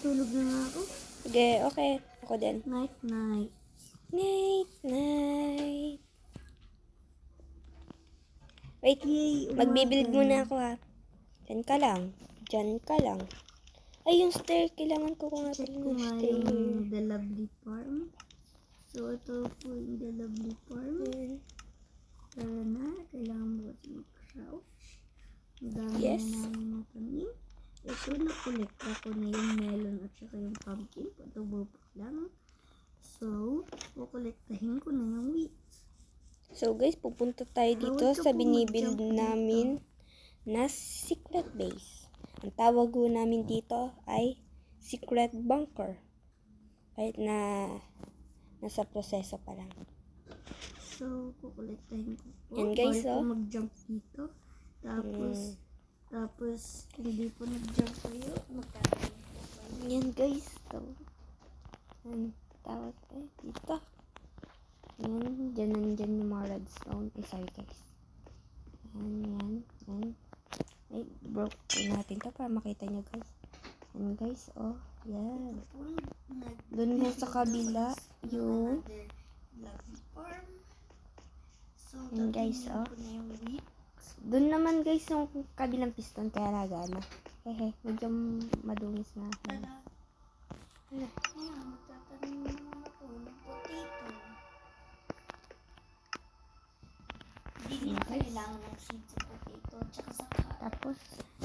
Matutulog na nga ako. Sige, okay. Ako din. Night, night. Night, night. Wait, Yay, magbibuild umaga muna na. ako ha. Diyan ka lang. Diyan ka lang. Ay, yung stair. Kailangan ko nga Check pala ko ng nga stair. yung The Lovely Farm. So, ito po yung The Lovely Farm. Ayan. Tara na, kailangan mo kasi mag-crouch. Ang dami Yes. na namin matanim. Ito, nakolekta ko na yung melon at saka yung pumpkin. Patubo pa lang. So, kukolektahin ko na yung wheat. So guys, pupunta tayo dito Bawal ka sa po binibuild mag-jump namin na secret base. Ang tawag ko namin dito ay secret bunker. Kahit na nasa proseso pa lang. So, kukolektahin ko po. Yan, guys, Bawal oh. po mag-jump dito. Tapos, hindi po nag-jump kayo. Magkakaroon po kayo. Yan guys. So, yan, tawag tayo dito. Yan, dyan yung mga redstone. Sorry guys. Yan. Ay, broke po natin to para makita nyo guys. Yan guys, oh. Yan. Doon nga sa kabila, yung Lovely Farm. So, yan guys, oh. ko na yung wheat. Doon naman guys yung kabilang piston kaya nagana. Hehe, medyo madungis na. Tara. Ayan, magtatanim naman ako ng potato. Hindi na kailangan ng seed sa potato tsaka sa carrot. Tapos,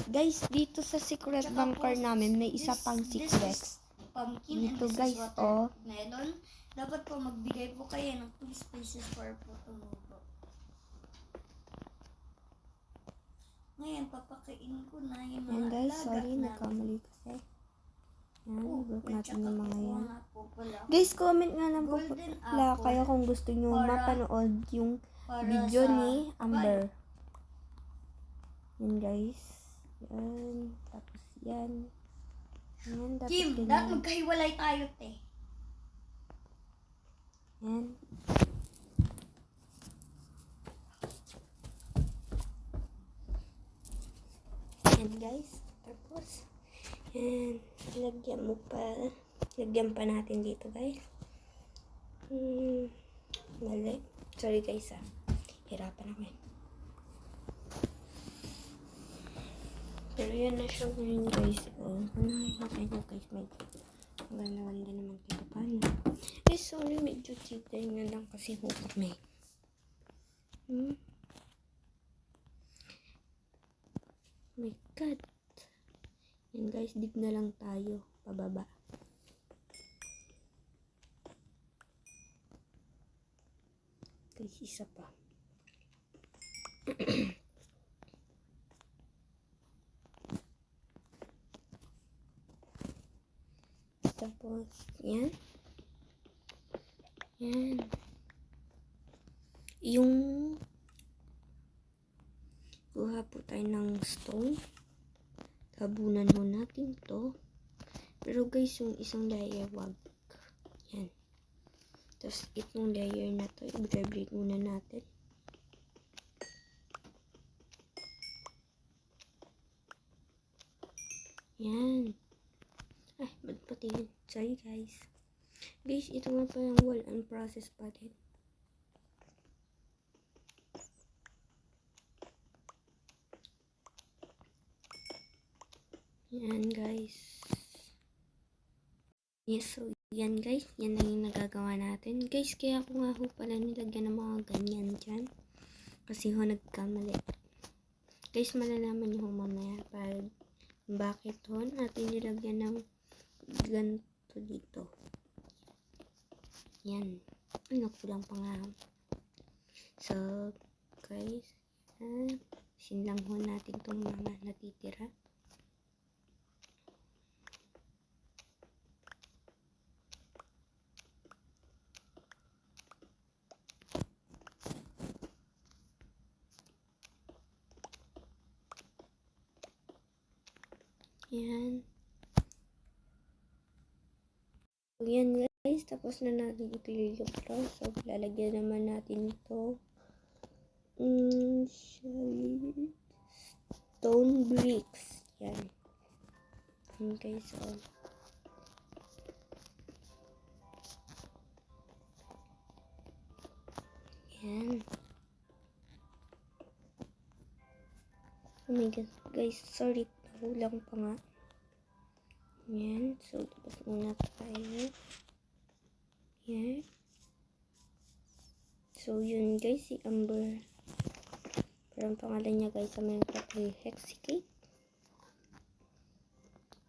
guys, dito sa secret bunker namin, may isa pang secret. This is pumpkin Dito, and this guys, is oh. watermelon. Dapat po magbigay po kayo ng 2 spaces para po tumubo. Ngayon, papakainin ko na yung mga Yan guys, alaga sorry, namin. nagkamali kasi. Yan, broke May natin yung mga yan. nga po pala. Guys, comment nga lang po Golden pala apple kayo kung gusto nyo para- mapanood yung para video sa ni Amber. Yan guys. Yan. Tapos yan. Yan, dapat Kim, ganyan. dapat magkahiwalay tayo, te. Yan. Yan guys. Tapos, yan. Lagyan pa natin dito guys. Mali. Sorry guys ah. Hirapan ako eh. Pero yan na siya ngayon guys. Oh, nakikita nyo guys. Maganda naman kayo pa niya. Eh sorry, medyo cheater na lang kasi ho kami. My God. Yan guys, dig na lang tayo. Pababa. Guys, isa pa. Tapos, yan. Yan. Yung kuha po tayo ng stone. Tabunan ho natin to. Pero guys, yung isang layer, wag. Yan. Tapos, itong layer na to, i-break muna natin. Yan. Ay, ba't pati yun? Sorry guys. Guys, ito nga pa yung wall unprocessed pa din. Yan guys. Yes, so yan guys. Yan na yung nagagawa natin. Guys, kaya ako nga ho pala nilagyan ng mga ganyan dyan. Kasi ho nagkamali. Guys, malalaman nyo ho mamaya bakit ho natin nilagyan ng ganito dito. Yan. Ano, kulang pa nga. So, guys, sinlang ho natin itong mga natitira. Yan. So, yan guys. Tapos na natin ito yung cross. So, lalagyan naman natin ito. Stone bricks. Yan. Yan guys. So, Yan. Oh my god, guys, sorry, nahulang pa nga. Yan, so tapos muna tayo. Yan. So yun guys, si Amber. Pero ang pangalan niya guys sa Minecraft ay Hexicate.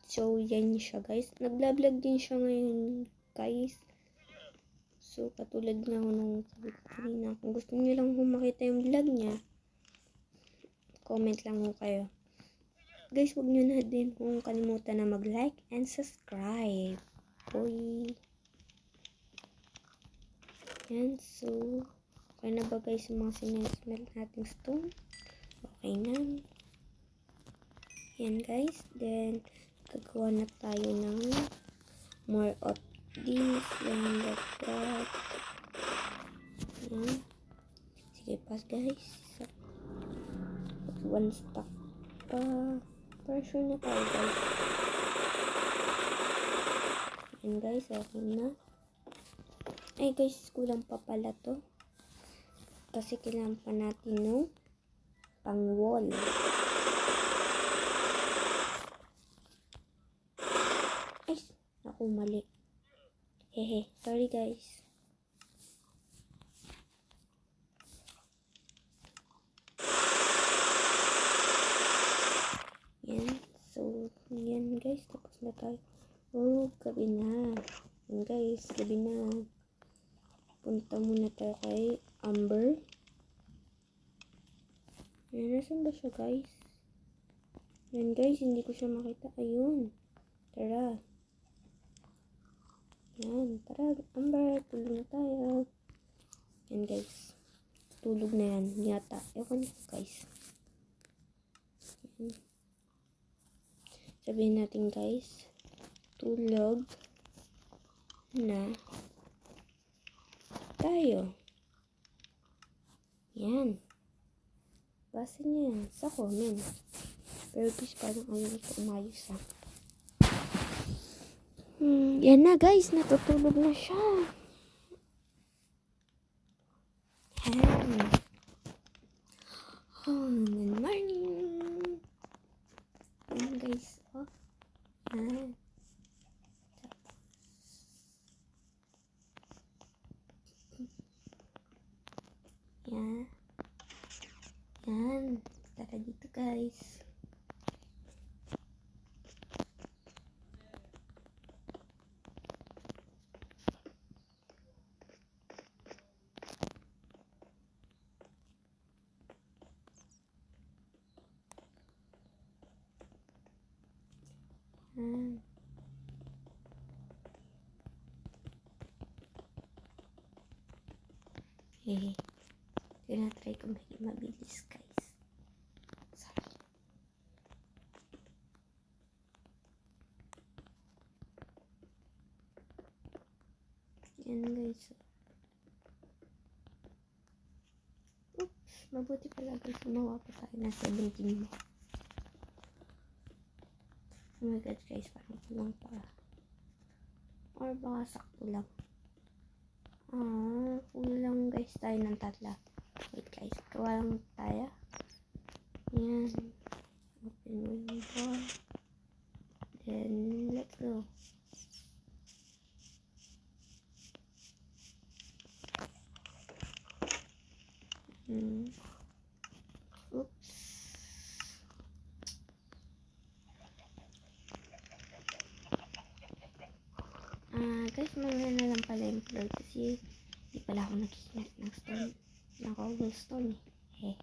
So yan siya guys. Nagla-vlog din siya ngayon guys. So katulad nga nung sabi ko kanina, kung gusto niyo lang makita yung vlog niya, comment lang mo kayo. Guys, huwag nyo na din kung kalimutan na mag-like and subscribe. Hoy. Yan, so okay na ba guys yung mga sinesmelt nating stone? Okay na. Yan guys. Then, gagawa na tayo ng more of this. Yan, like that. Yan. Sige, pass guys. One stack pa. Para sure na tayo guys. Yan guys, okay na. Ay guys, kulang pa pala to. Kasi kailangan pa natin ng pang wall. Ay, naku, mali. Hehe, sorry guys. Yan, so yan guys, tapos na tayo. Oh, gabi na. Yan guys, gabi na. Punta muna tayo kay Amber. Yan, nasan ba siya guys? Yan guys, hindi ko siya makita. Ayun. Tara. Yan, tara. Amber, tulog na tayo. Yan guys. Tulog na yan. Yata. Ewan ko guys. Yan. Sabihin natin guys. Tulog na tayo. Yan. Basta niya yan sa comment. Pero guys, parang ayaw ko umayos ha. Yan na guys, natutulog na siya. Yan. Good morning. Yan guys. Oh. Yan. Yan. Yan. Tara dito guys. Yan. Hehe. Tinatry ko mabilis guys. Sorry. Yan guys. Oops. Mabuti pala guys. Sumawa pa tayo na 17 mo. Oh my god guys. Parang kulang pa. Or baka sakto lang. Kulang guys tayo ng tatla. Wait guys. Gawa lang tayo. Yan. Open window. Then, let's go. Oops. Guys, mamaya na lang pala yung floor kasi di pala ako nag-smelt ng stone. Ng cobblestone eh.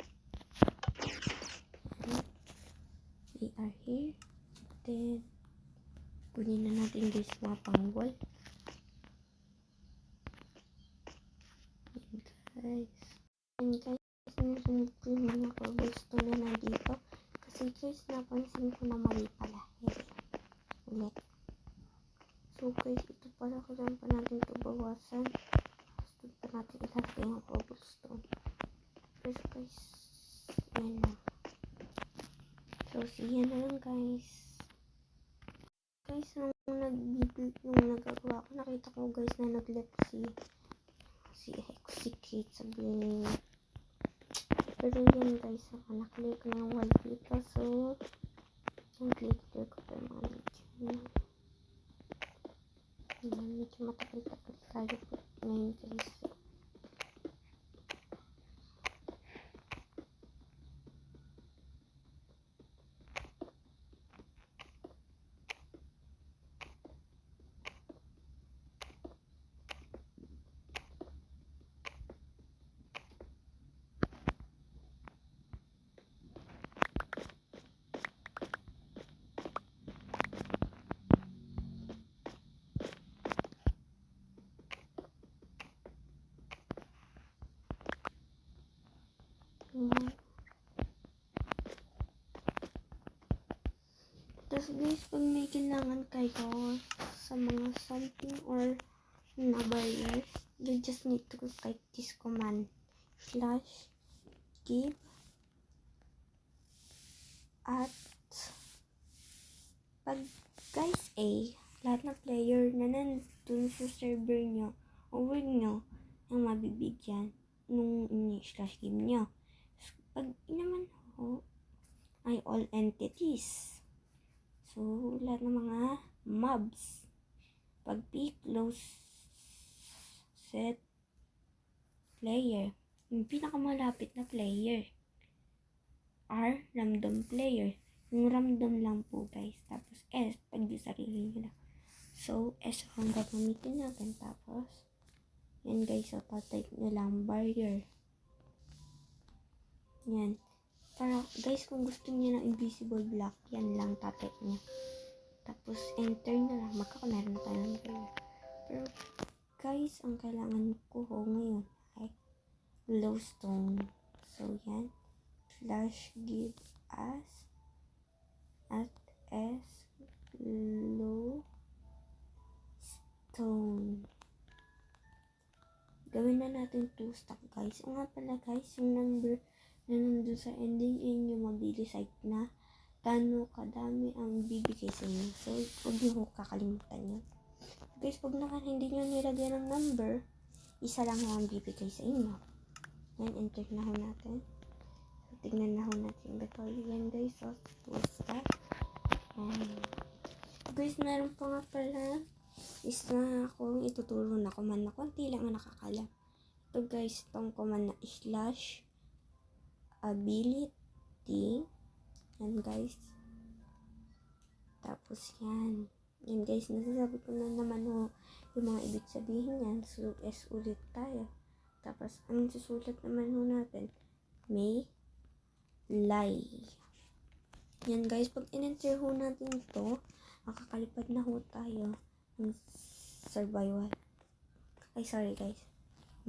We are here. Then, kunin na natin guys mga pang wall. Guys. And guys, sinusunod ko yung mga cobblestone na nandito. Kasi guys, napansin ko na mali pala. Ulit. So guys, ito pala kailangan pa natin ito bawasan. Tapos doon pa natin ilagay yung cobblestone. Pero guys, yan lang. So, see na lang guys. Guys, nung nagagawa ko, nakita ko guys na nag-left si si Hexicate sabihin niya. Pero yun guys, nakaklik na yung wall dito. So, yung glitter ko pa yung mga medyo. Ayan, medyo matagal-tagal tayo po ngayon guys. Ayan. Tapos guys, pag may kailangan kayo sa mga something or na barriers, you just need to type this command /give at pag guys lahat ng player na nandun sa server nyo o world nyo ang mabibigyan nung /give nyo. Pag naman ay all entities. So, lahat ng mga mobs. Pag close set player, yung pinakamalapit na player. R, random player. Yung random lang po guys. Tapos S, pag yung sarili nyo lang. So, S ang gagamitin natin. Tapos, yan guys, so type nyo lang barrier. Yan. Para guys, kung gusto niyo ng invisible block, yan lang tatype nyo. Tapos, enter na lang. Magkakameron na tayo ng barrier. Pero, guys, ang kailangan ko ngayon ay glowstone. So, yan. /give us at s glowstone. Gawin na natin 2 stack guys. O nga pala guys, yung number na nandun sa ending in yung mabili site na gano'ng kadami ang bibigay sa inyo. So, huwag nyo kakalimutan yun. Guys, pag hindi nyo nilagyan ng number, isa lang ang bibigay sa inyo. Yan, enter na ho natin. So, tignan na ho natin yung inventory. Yan guys, so, 2 stack. Guys, meron pa nga pala is na akong ituturo na command na konti lang ang nakakalam. Ito guys, itong command na /ability. Yan guys. Tapos yan. Yan guys, nasasabi ko na naman yung mga ibig sabihin yan. So, S ulit tayo. Tapos, ang susulat naman natin, may lie. Yan guys, pag in-enter natin ito, makakalipad na tayo ng survival. Ay, sorry guys.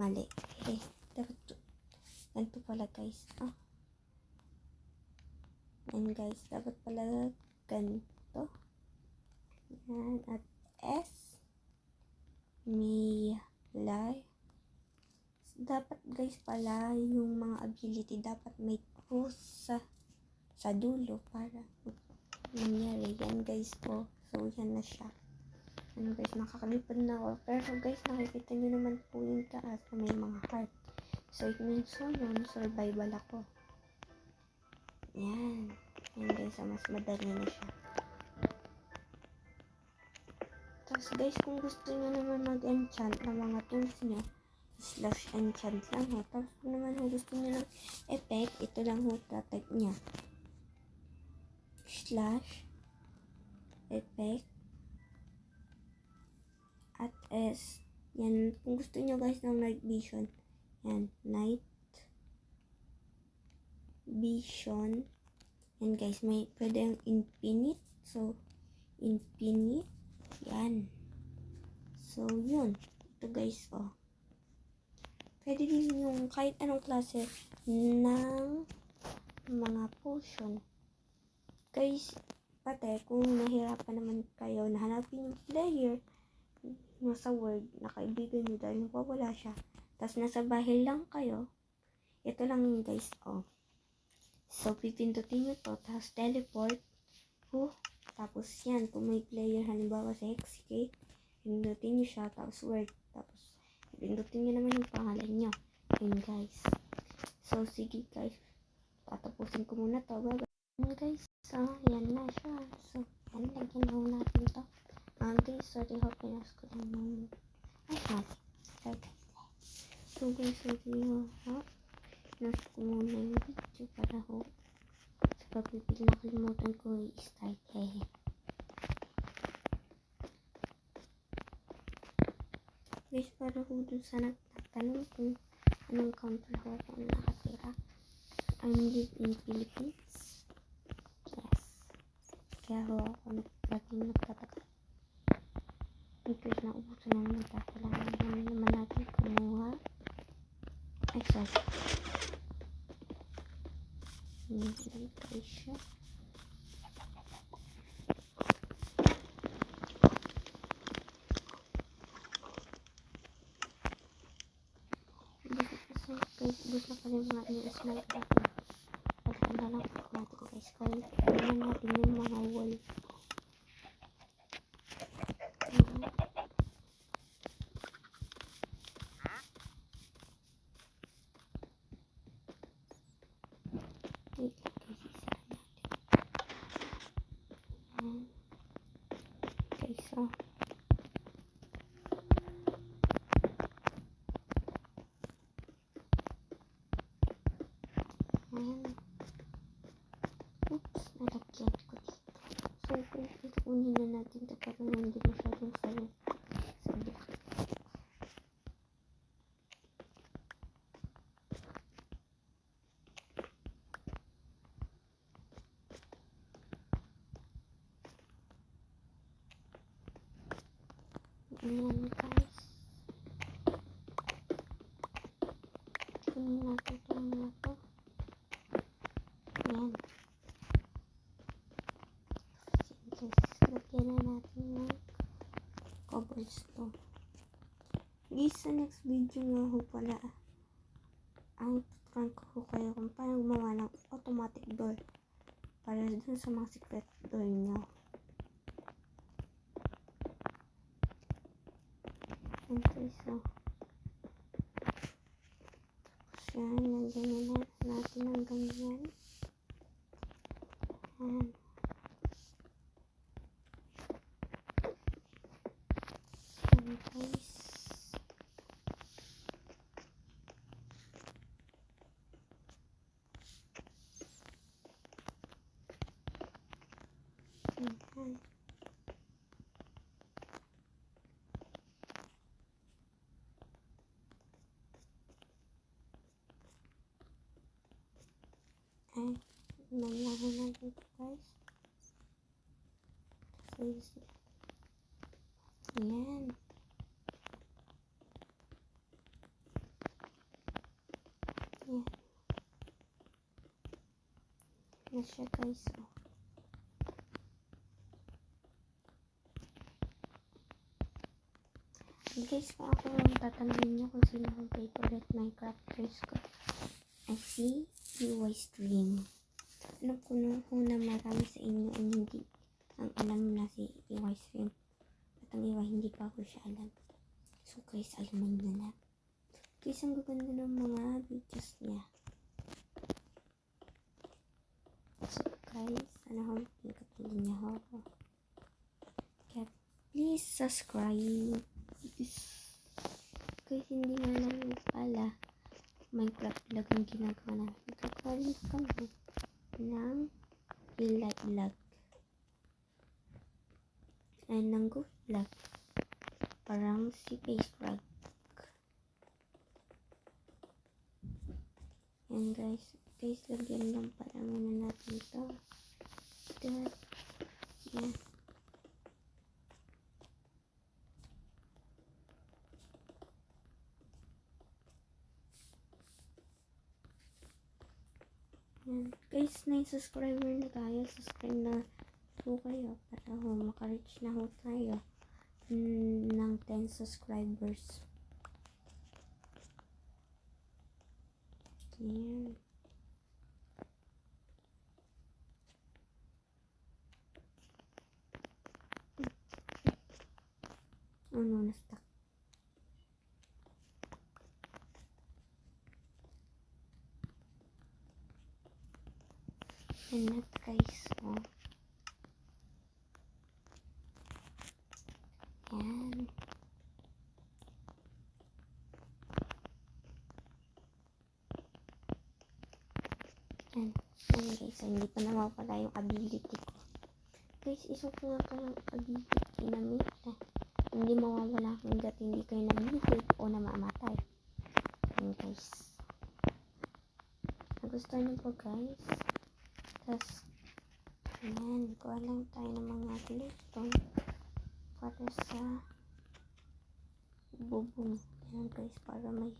Mali. Dapat ganito pala guys. Yan guys, dapat pala ganito. Yan, at S may lie. Dapat guys pala yung mga ability dapat may cross sa dulo para nangyari. Yan guys po. So yan na siya. Ano guys, nakakalipad na ako. Pero guys, nakikita nyo naman po yung taas na may mga heart. So it means yun, survival ako. Yan. Yan guys, mas madali na siya. Tapos guys, kung gusto nyo naman mag-enchant ng mga tools nyo, /enchant lang ho. Tapos kung naman gusto nyo ng effect, ito lang ho, type nya. /effect at S. Yan, kung gusto nyo guys ng night vision, yan, night vision. Yan guys, may pwede yung infinite. So, infinite. Yan. So, yun. Ito guys, pwede din yung kahit anong klase ng mga potion. Guys, pati kung nahirapan naman kayo na hanapin yung player nasa world na kaibigan nyo dahil nawawala siya. Tapos nasa bahay lang kayo. Ito lang yun guys, So, pipindutin nyo to. Tapos teleport. Tapos yan, kung may player, halimbawa sa Hexicate, pindutin nyo siya, tapos work. Tapos, pindutin nyo naman yung pangalan nyo. Yun guys. So sige guys, tatapusin ko muna to. Bye guys. So yan na siya. So yan, lagyan na ho natin to. Guys, sorry ho, pinas ko lang naman. Ay, mali. Sorry. So guys, sorry ho, ha? Pinas ko muna yung video para ho sa pagpipil nakalimutan ko i-start. Hehe. Guys, para ho dun sa nagtatanong kung anong country ho ako nakatira. I live in Philippines. Yes. Kaya ho ako laging nagtataka. Because naubusan na naman tayo. Kailangan naman natin kumuha. Ay, sorry. Hindi lang tayo siya. So guys, ubus na pala yung mga i-snipe natin. Pagkanda lang po natin guys. Kaya tingnan natin yung mga wall. Wait lang guys, isara natin. Okay, so oops, nalagyan ko dito. So, kunin na natin ito para hindi masyadong sabi. Ayan guys. Kunin natin ito mga to. Ayan. Lagyan na natin ng cobblestone. Guys, sa next video nga ho pala, ang tuturuan ko ho kayo kung paano gumawa ng automatic door para dun sa mga secret door nyo. And guys, so tapos yan, nandiyan na natin hanggang yan. And guys, ayan. Ay, nangyari natin ito guys. So, ayan. Ayan. Na siya guys. Oh. Guys, kung ako lang tatanungin nyo kung sino ang favorite Minecrafters ko, I see DY Stream. Alam ko na marami sa inyo ay hindi ang alam na si DY Stream. At ang iba hindi pa ako siya alam. So guys, alaman nyo na. Guys, ang gaganda ng mga videos niya. So guys, sana ho katulad niya ako. Kaya please subscribe. Guys, hindi nga namin pala Minecraft vlog ang ginagawa namin. Gagawin kami ng real life vlog and ng ghost vlog, parang si face vlog. And guys, lagyan lang pala muna natin ito. Yan. Yan. Guys, 9 subscriber na tayo. Subscribe na po kayo para maka-reach na ho tayo ng 10 subscribers. Yan. Oh no, na-stuck. Yan na guys. Oh. Yan. Yan. Yan guys. Hindi pa nawawala yung ability ko. Guys, isa ko nga pa ng ability na hindi mawawala hanggat hindi kayo nag-hit o namamatay. Yan guys. Nagustuhan niyo po guys. Tapos, yan. Kuha lang tayo ng mga glowstone para sa bubong. Yan guys, para may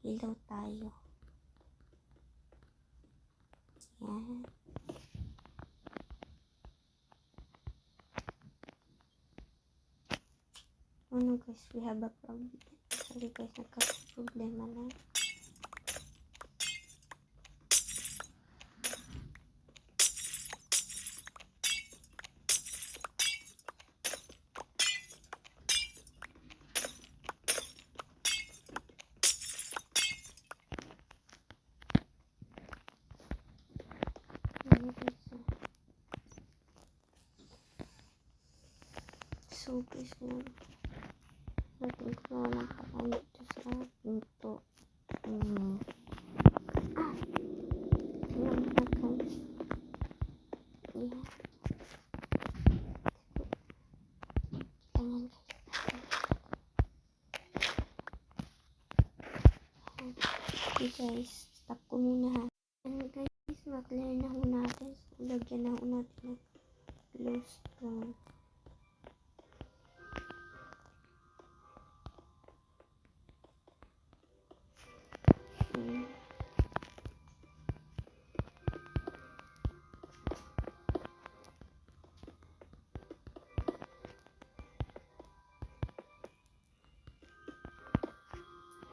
ilaw tayo. Yan. Ano guys, we have a problem. Sorry guys, nagka-problema na. Ano guys, so guys, natin ko na ng parang dito sa pinto. Yan na guys. Yan. Kailangan guys. Okay guys, stop ko muna ha. And guys, mag-clear na ho natin. So, lagyan na ho natin ng glowstone.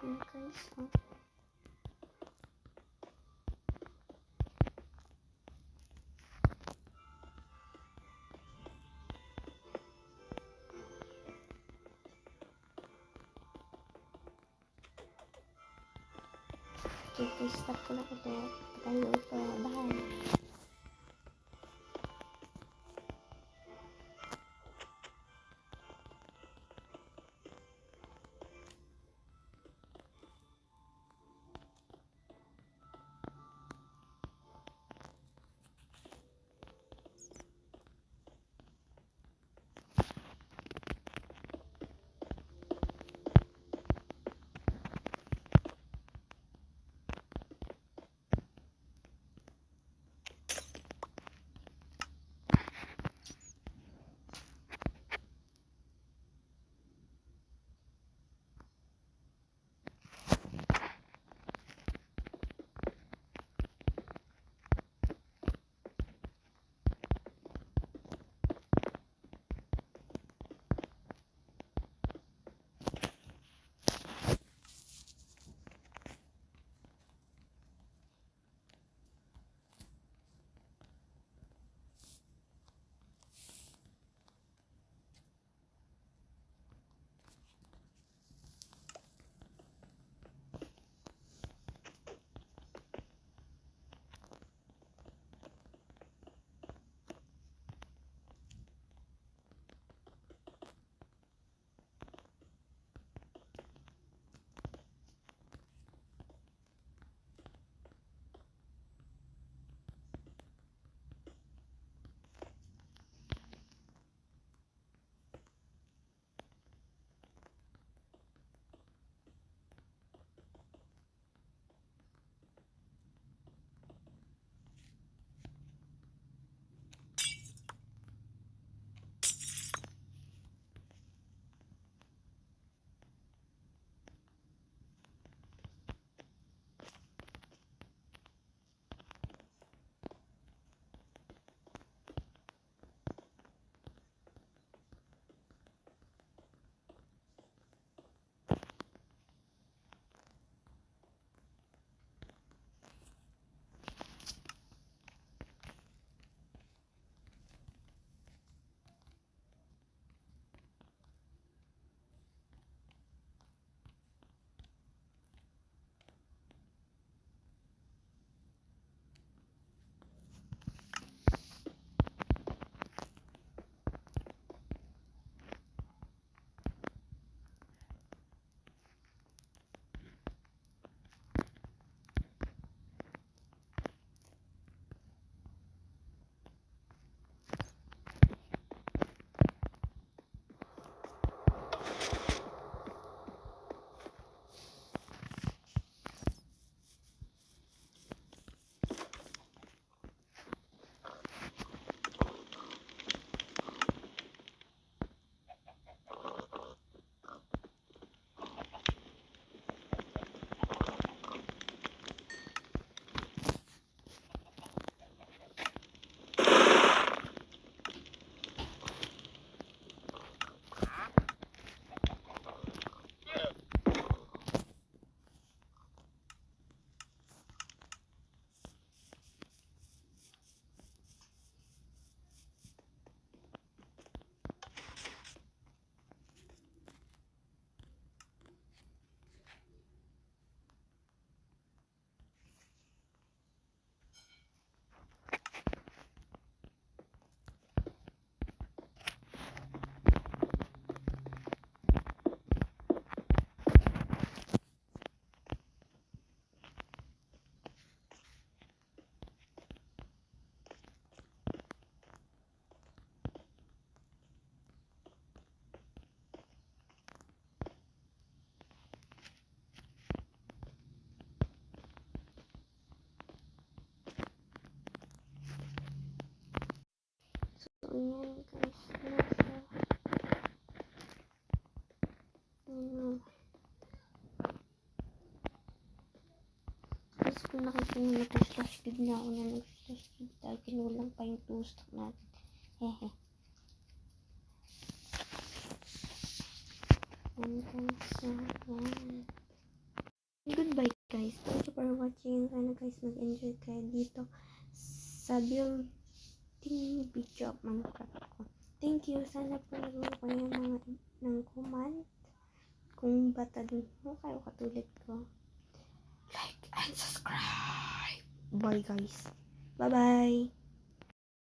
Yan guys, oh. Okay guys, stop ko na ulit. Tayo ito. Bye. Ganyan guys. Ano siya? Ano? Tapos kung nakita nyo nag-slash feed na ako na nag-slash feed dahil kinulang pa yung 2 stock natin. Hehe. Yan guys. Yan. Goodbye guys. Thank you for watching. Sana guys mag-enjoy kayo dito sa building video of Minecraft ko. Thank you. Sana po nag-uwi kayo ng comment. Kung bata din mo kayo katulad ko. Like and subscribe. Bye guys. Bye bye.